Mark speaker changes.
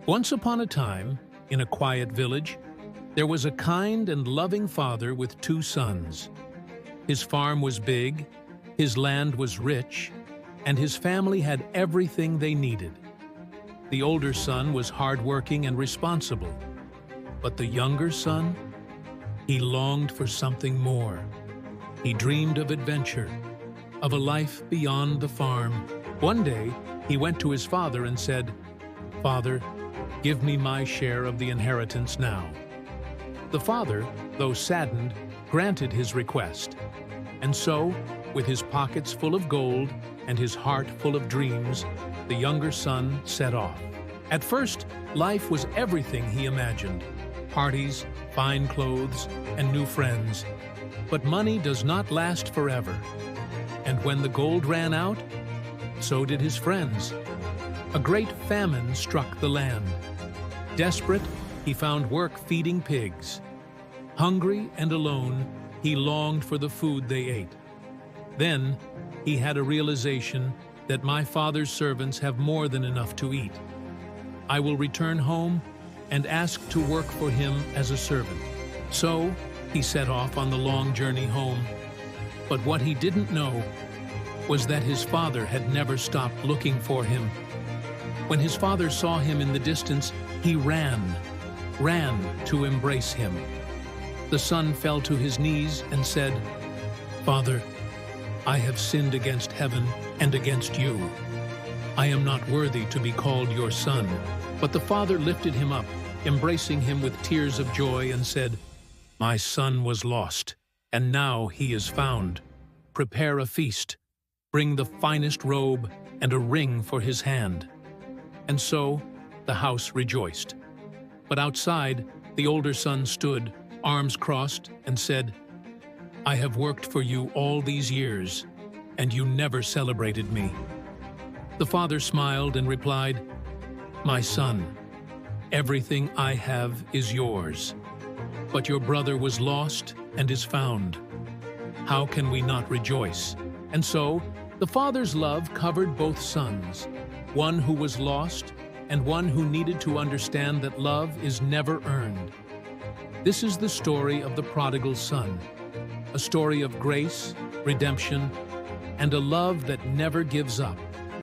Speaker 1: Once upon a time, in a quiet village, there was a kind and loving father with 2 sons. His farm was big, his land was rich, and his family had everything they needed. The older son was hardworking and responsible, but the younger son, he longed for something more. He dreamed of adventure, of a life beyond the farm. One day, he went to his father and said, "Father, give me my share of the inheritance now." The father, though saddened, granted his request. And so, with his pockets full of gold and his heart full of dreams, the younger son set off. At first, life was everything he imagined: parties, fine clothes, and new friends. But money does not last forever. And when the gold ran out, so did his friends. A great famine struck the land. Desperate, he found work feeding pigs. Hungry and alone, he longed for the food they ate. Then, he had a realization that my father's servants have more than enough to eat. I will return home and ask to work for him as a servant. So, he set off on the long journey home. But what he didn't know was that his father had never stopped looking for him. When his father saw him in the distance, he ran to embrace him. The son fell to his knees and said, "Father, I have sinned against heaven and against you. I am not worthy to be called your son." But the father lifted him up, embracing him with tears of joy, and said, "My son was lost, and now he is found. Prepare a feast. Bring the finest robe and a ring for his hand." And so the house rejoiced. But outside, the older son stood, arms crossed, and said, "I have worked for you all these years, and you never celebrated me." The father smiled and replied, "My son, everything I have is yours. But your brother was lost and is found. How can we not rejoice?" And so, the father's love covered both sons, one who was lost and one who needed to understand that love is never earned. This is the story of the prodigal son, a story of grace, redemption, and a love that never gives up.